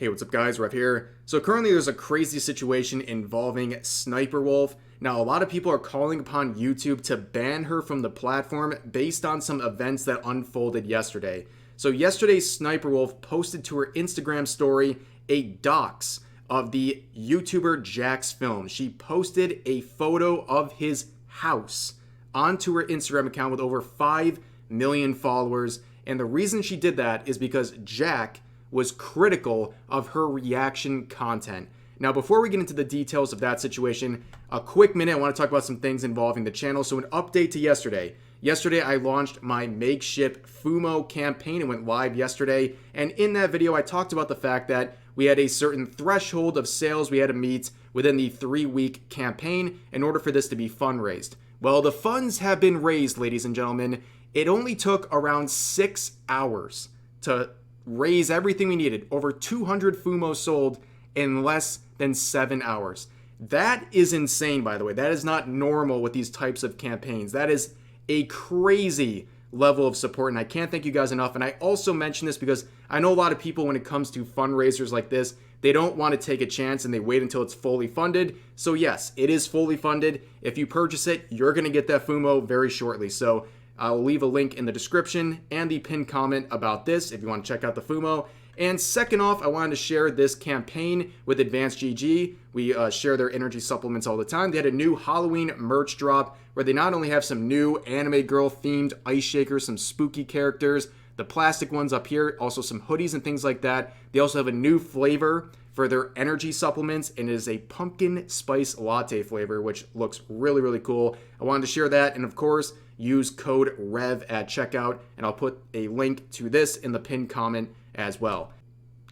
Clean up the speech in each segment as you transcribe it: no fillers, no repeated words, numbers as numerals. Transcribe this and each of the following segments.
Hey, what's up guys, Rev here. So currently there's a crazy situation involving SSSniperWolf. Now a lot of people are calling upon YouTube to ban her from the platform based on some events that unfolded yesterday. So yesterday SSniperWolf posted to her Instagram story a dox of the YouTuber Jacksfilms. She posted a photo of his house onto her Instagram account with over 5 million followers. And the reason she did that is because Jack was critical of her reaction content. Now, before we get into the details of that situation, a quick minute, I want to talk about some things involving the channel. So an update to yesterday. Yesterday, I launched my makeshift FUMO campaign. It went live yesterday. And in that video, I talked about the fact that we had a certain threshold of sales we had to meet within the 3-week campaign in order for this to be fundraised. Well, the funds have been raised, ladies and gentlemen. It only took around 6 hours to raise everything we needed. Over 200 FUMO sold in less than 7 hours. That is insane, by the way. That is not normal with these types of campaigns. That is a crazy level of support, and I can't thank you guys enough. And I also mention this because I know a lot of people, when it comes to fundraisers like this, they don't want to take a chance and they wait until it's fully funded. So yes, it is fully funded. If you purchase it, you're going to get that FUMO very shortly. So I'll leave a link in the description and the pinned comment about this if you want to check out the FUMO. And second off, I wanted to share this campaign with Advanced GG. We share their energy supplements all the time. They had a new Halloween merch drop where they not only have some new anime girl themed ice shakers, some spooky characters, the plastic ones up here, also some hoodies and things like that. They also have a new flavor for their energy supplements, and it is a pumpkin spice latte flavor, which looks really, really cool. I wanted to share that, and of course, use code REV at checkout, and I'll put a link to this in the pinned comment as well.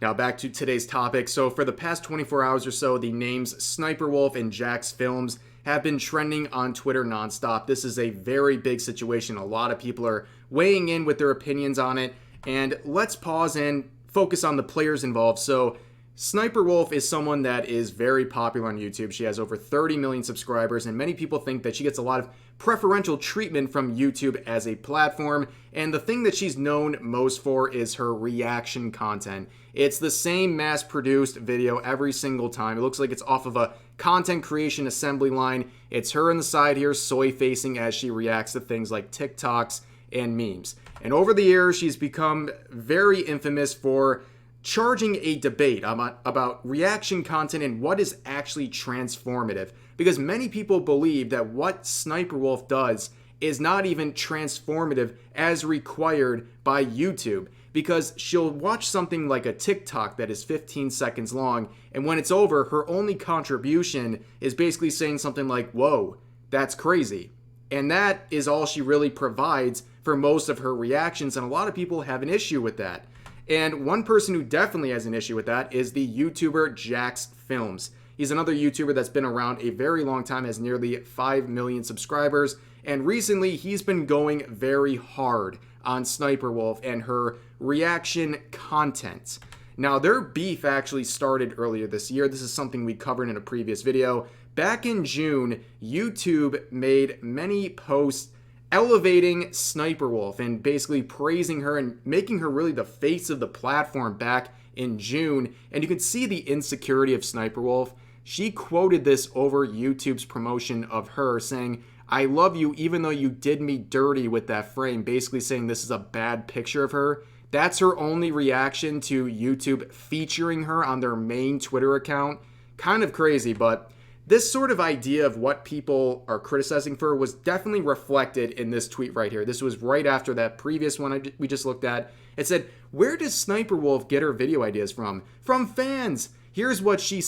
Now back to today's topic. So for the past 24 hours or so, the names SSniperWolf and Jacksfilms have been trending on Twitter nonstop. This is a very big situation. A lot of people are weighing in with their opinions on it, and let's pause and focus on the players involved. So SSniperWolf is someone that is very popular on YouTube. She has over 30 million subscribers, and many people think that she gets a lot of preferential treatment from YouTube as a platform. And the thing that she's known most for is her reaction content. It's the same mass-produced video every single time. It looks like it's off of a content creation assembly line. It's her on the side here, soy-facing, as she reacts to things like TikToks and memes. And over the years, she's become very infamous for charging a debate about reaction content and what is actually transformative, because many people believe that what SSniperWolf does is not even transformative as required by YouTube, because she'll watch something like a TikTok that is 15 seconds long, and when it's over, her only contribution is basically saying something like, "Whoa, that's crazy." And that is all she really provides for most of her reactions, and a lot of people have an issue with that. And one person who definitely has an issue with that is the YouTuber Jacksfilms. He's another YouTuber that's been around a very long time, has nearly 5 million subscribers, and recently he's been going very hard on SSniperWolf and her reaction content. Now, their beef actually started earlier this year. This is something we covered in a previous video. Back in June, YouTube made many posts elevating SSniperWolf and basically praising her and making her really the face of the platform back in June. And you can see the insecurity of SSniperWolf. She quoted this over YouTube's promotion of her, saying, "I love you even though you did me dirty," with that frame, basically saying this is a bad picture of her. That's her only reaction to YouTube featuring her on their main Twitter account. Kind of crazy, but this sort of idea of what people are criticizing for was definitely reflected in this tweet right here. This was right after that previous one we just looked at. It said, "Where does SSniperWolf get her video ideas from? From fans." Here's what she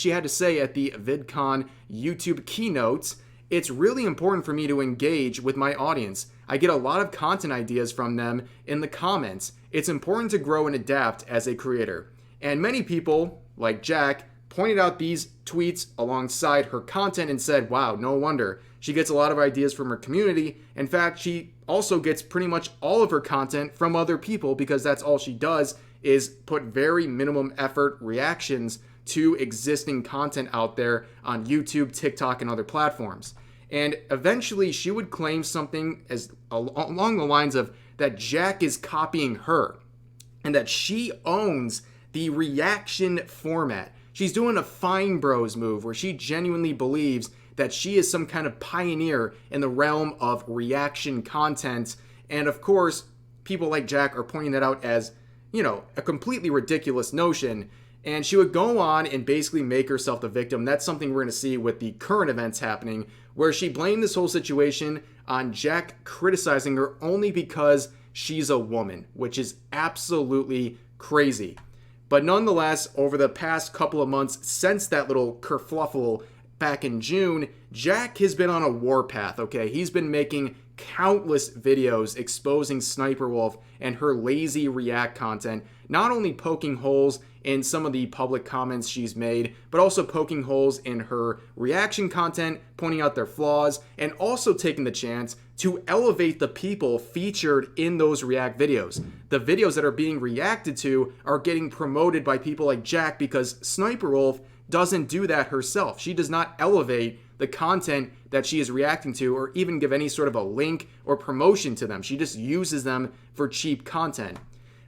had to say at the VidCon YouTube keynotes. "It's really important for me to engage with my audience. I get a lot of content ideas from them in the comments. It's important to grow and adapt as a creator." And many people, like Jack, pointed out these tweets alongside her content and said, wow, no wonder. She gets a lot of ideas from her community. In fact, she also gets pretty much all of her content from other people, because that's all she does is put very minimum effort reactions to existing content out there on YouTube, TikTok, and other platforms. And eventually she would claim something as along the lines of that Jack is copying her and that she owns the reaction format. She's doing a Fine Bros move where she genuinely believes that she is some kind of pioneer in the realm of reaction content. And of course, people like Jack are pointing that out as, a completely ridiculous notion. And she would go on and basically make herself the victim. That's something we're going to see with the current events happening, where she blamed this whole situation on Jack criticizing her only because she's a woman, which is absolutely crazy. But nonetheless, over the past couple of months since that little kerfluffle back in June, Jack has been on a warpath, okay? He's been making countless videos exposing SSSniperWolf and her lazy react content, not only poking holes in some of the public comments she's made, but also poking holes in her reaction content, pointing out their flaws, and also taking the chance to elevate the people featured in those react videos. The videos that are being reacted to are getting promoted by people like Jack because SSSniperWolf doesn't do that herself. She does not elevate the content that she is reacting to or even give any sort of a link or promotion to them. She just uses them for cheap content.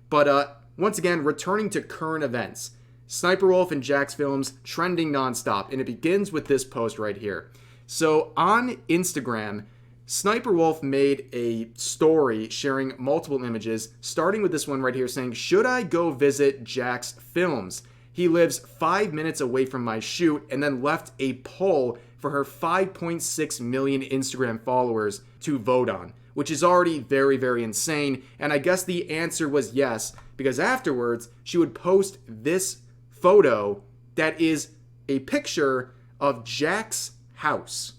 But once again, returning to current events, SSniperWolf and Jacksfilms trending nonstop, and it begins with this post right here. So on Instagram, SSniperWolf made a story sharing multiple images, starting with this one right here saying, "Should I go visit Jacksfilms? He lives 5 minutes away from my shoot," and then left a poll for her 5.6 million Instagram followers to vote on, which is already very, very insane. And I guess the answer was yes, because afterwards she would post this photo that is a picture of Jack's house,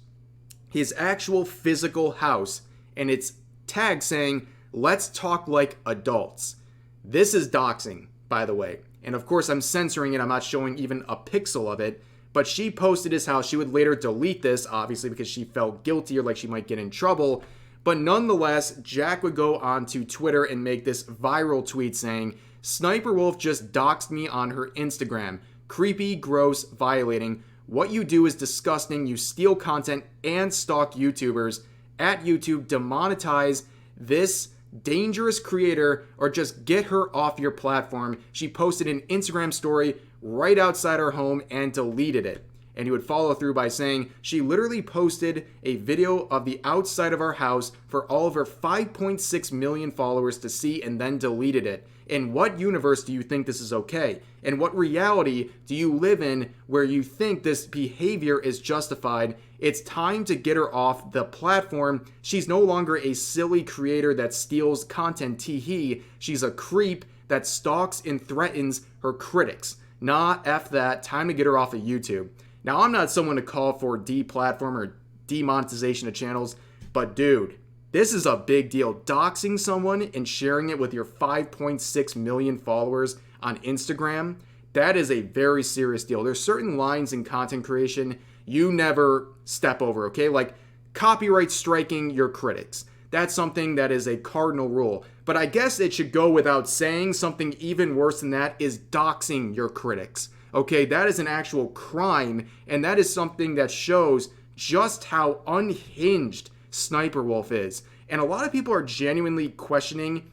his actual physical house, and it's tagged saying, "Let's talk like adults." This is doxing, by the way. And of course, I'm censoring it. I'm not showing even a pixel of it. But she posted his house. She would later delete this, obviously, because she felt guilty or like she might get in trouble. But nonetheless, Jack would go on to Twitter and make this viral tweet saying, "SSniperWolf just doxed me on her Instagram. Creepy, gross, violating. What you do is disgusting. You steal content and stalk YouTubers. At YouTube, demonetize this dangerous creator or just get her off your platform." She posted an Instagram story right outside her home and deleted it. And he would follow through by saying, "She literally posted a video of the outside of our house for all of her 5.6 million followers to see and then deleted it. In what universe do you think this is okay? In what reality do you live in where you think this behavior is justified? It's time to get her off the platform. She's no longer a silly creator that steals content, tee-hee. She's a creep that stalks and threatens her critics. Nah, F that. Time to get her off of YouTube." Now, I'm not someone to call for deplatform or demonetization of channels, but dude, this is a big deal. Doxing someone and sharing it with your 5.6 million followers on Instagram, that is a very serious deal. There's certain lines in content creation you never step over, okay? Like copyright striking your critics. That's something that is a cardinal rule. But I guess it should go without saying something even worse than that is doxing your critics. Okay, that is an actual crime, and that is something that shows just how unhinged SSniperWolf is. And a lot of people are genuinely questioning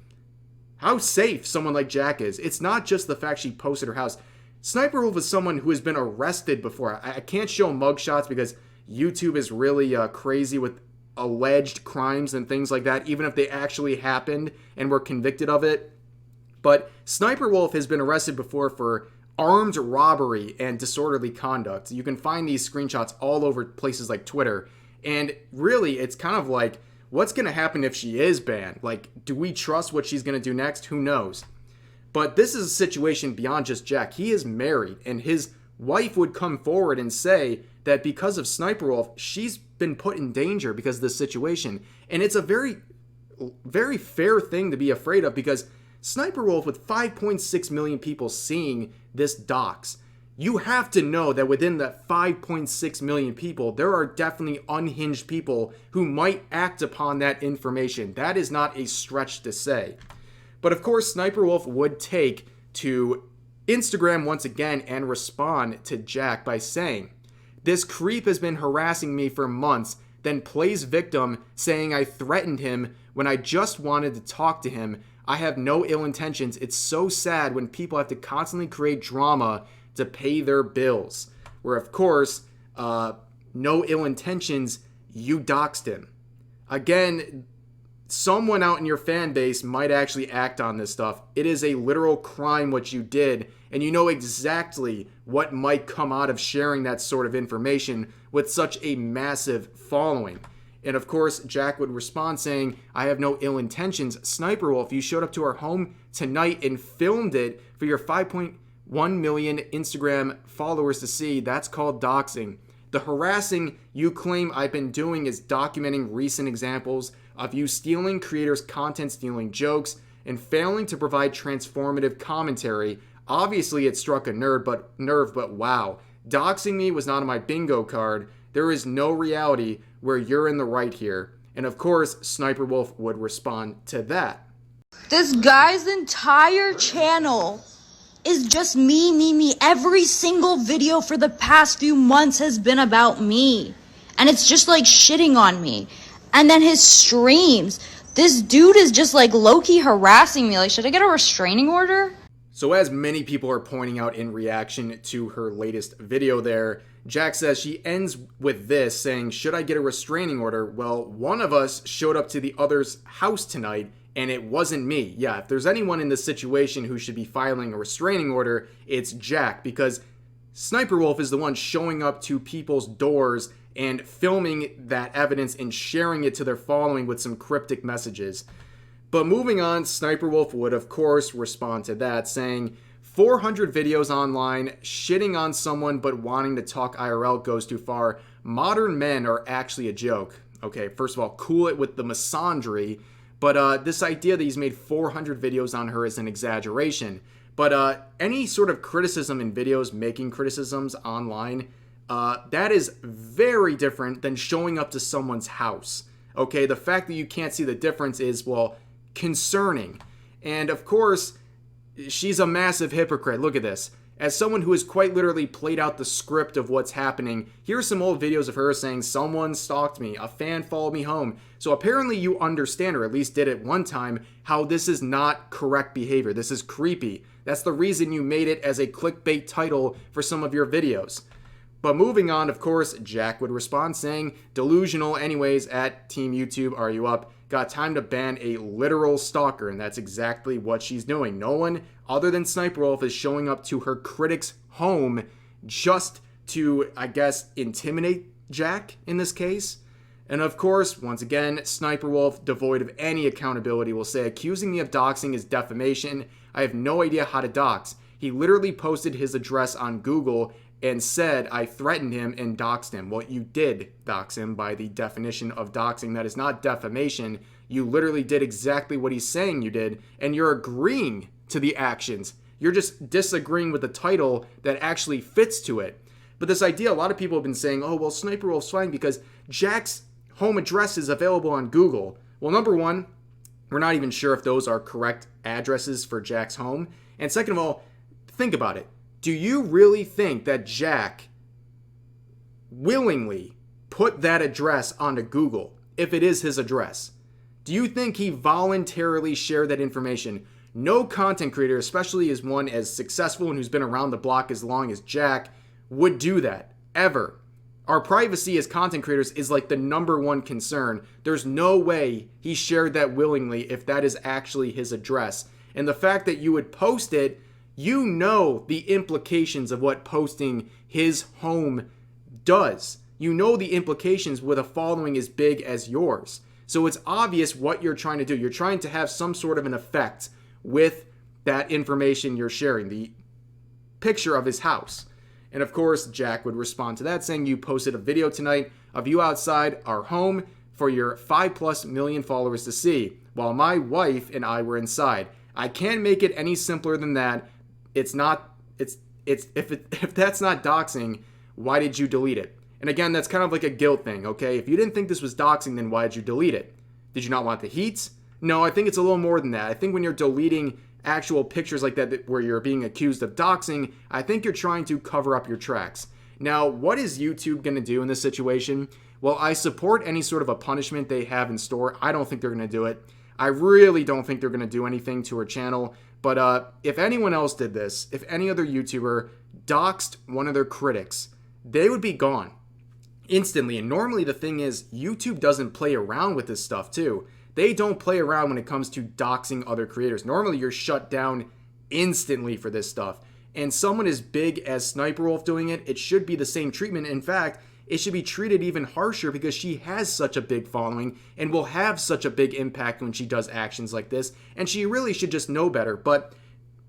how safe someone like Jack is. It's not just the fact she posted her house. SSniperWolf is someone who has been arrested before. I can't show mugshots because YouTube is really crazy with alleged crimes and things like that, even if they actually happened and were convicted of it. But SSniperWolf has been arrested before for armed robbery and disorderly conduct. You can find these screenshots all over places like Twitter. And really, it's kind of like, what's going to happen if she is banned? Like, do we trust what she's going to do next? Who knows? But this is a situation beyond just Jack. He is married, and his wife would come forward and say that because of SSniperWolf, she's been put in danger because of this situation. And it's a very, very fair thing to be afraid of, because SSniperWolf, with 5.6 million people seeing this dox, you have to know that within that 5.6 million people, there are definitely unhinged people who might act upon that information. That is not a stretch to say. But of course, SSniperWolf would take to Instagram once again and respond to Jack by saying, "This creep has been harassing me for months, then plays victim saying I threatened him when I just wanted to talk to him. I have no ill intentions. It's so sad when people have to constantly create drama to pay their bills. Where, of course, no ill intentions, you doxed him. Again, someone out in your fan base might actually act on this stuff. It is a literal crime what you did, and you know exactly what might come out of sharing that sort of information with such a massive following. And of course, Jack would respond saying, I have no ill intentions. SSSniperWolf, you showed up to our home tonight and filmed it for your 5.1 million Instagram followers to see. That's called doxing. The harassing you claim I've been doing is documenting recent examples of you stealing creators' content, stealing jokes, and failing to provide transformative commentary. Obviously, it struck a nerve, but wow. Doxing me was not on my bingo card. There is no reality where you're in the right here. And of course, SSniperWolf would respond to that. This guy's entire channel is just me. Every single video for the past few months has been about me. And it's just like shitting on me. And then his streams, this dude is just like low-key harassing me. Like, should I get a restraining order? So as many people are pointing out in reaction to her latest video there, Jack says she ends with this saying, should I get a restraining order? Well, one of us showed up to the other's house tonight and it wasn't me. Yeah, if there's anyone in this situation who should be filing a restraining order, it's Jack, because SSniperWolf is the one showing up to people's doors and filming that evidence and sharing it to their following with some cryptic messages. But moving on, SSniperWolf would of course respond to that, saying 400 videos online, shitting on someone but wanting to talk IRL goes too far. Modern men are actually a joke. Okay, first of all, cool it with the misandry, but this idea that he's made 400 videos on her is an exaggeration. But any sort of criticism in videos, making criticisms online, that is very different than showing up to someone's house. Okay, the fact that you can't see the difference is, well, concerning. And of course, she's a massive hypocrite. Look at this. As someone who has quite literally played out the script of what's happening, here's some old videos of her saying, someone stalked me, a fan followed me home. So apparently you understand, or at least did at one time, how this is not correct behavior. This is creepy. That's the reason you made it as a clickbait title for some of your videos. But moving on, of course, Jack would respond saying, delusional anyways, at Team YouTube, are you up? Got time to ban a literal stalker, and that's exactly what she's doing. No one other than SSniperWolf is showing up to her critic's home just to, I guess, intimidate Jack in this case. And of course, once again, SSniperWolf, devoid of any accountability, will say, accusing me of doxing is defamation. I have no idea how to dox. He literally posted his address on Google and said I threatened him and doxed him. Well, you did dox him by the definition of doxing. That is not defamation. You literally did exactly what he's saying you did, and you're agreeing to the actions. You're just disagreeing with the title that actually fits to it. But this idea, a lot of people have been saying, oh, well, SSniperWolf's fine because Jack's home address is available on Google. Well, number one, we're not even sure if those are correct addresses for Jack's home. And second of all, think about it. Do you really think that Jack willingly put that address onto Google if it is his address? Do you think he voluntarily shared that information? No content creator, especially as one as successful and who's been around the block as long as Jack, would do that, ever. Our privacy as content creators is like the number one concern. There's no way he shared that willingly if that is actually his address. And the fact that you would post it, you know the implications of what posting his home does. You know the implications with a following as big as yours. So it's obvious what you're trying to do. You're trying to have some sort of an effect with that information you're sharing, the picture of his house. And of course, Jack would respond to that saying, you posted a video tonight of you outside our home for your 5+ million followers to see, while my wife and I were inside. I can't make it any simpler than that. If that's not doxing, why did you delete it? And again, that's kind of like a guilt thing, okay? If you didn't think this was doxing, then why did you delete it? Did you not want the heat? No, I think it's a little more than that. I think when you're deleting actual pictures like that where you're being accused of doxing, I think you're trying to cover up your tracks. Now, what is YouTube going to do in this situation? Well, I support any sort of a punishment they have in store. I don't think they're going to do it. I really don't think they're going to do anything to her channel. But if anyone else did this, if any other YouTuber doxed one of their critics, they would be gone instantly. And normally the thing is, YouTube doesn't play around with this stuff too. They don't play around when it comes to doxing other creators. Normally you're shut down instantly for this stuff. And someone as big as SSSniperWolf doing it, it should be the same treatment. In fact, it should be treated even harsher because she has such a big following and will have such a big impact when she does actions like this. And she really should just know better. But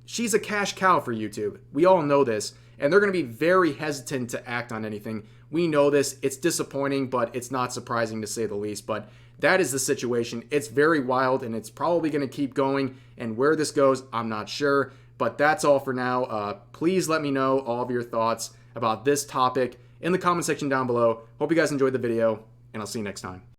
she's a cash cow for YouTube. We all know this. And they're going to be very hesitant to act on anything. We know this. It's disappointing, but it's not surprising to say the least. But that is the situation. It's very wild, and it's probably going to keep going. And where this goes, I'm not sure. But that's all for now. Please let me know all of your thoughts about this topic in the comment section down below. Hope you guys enjoyed the video, and I'll see you next time.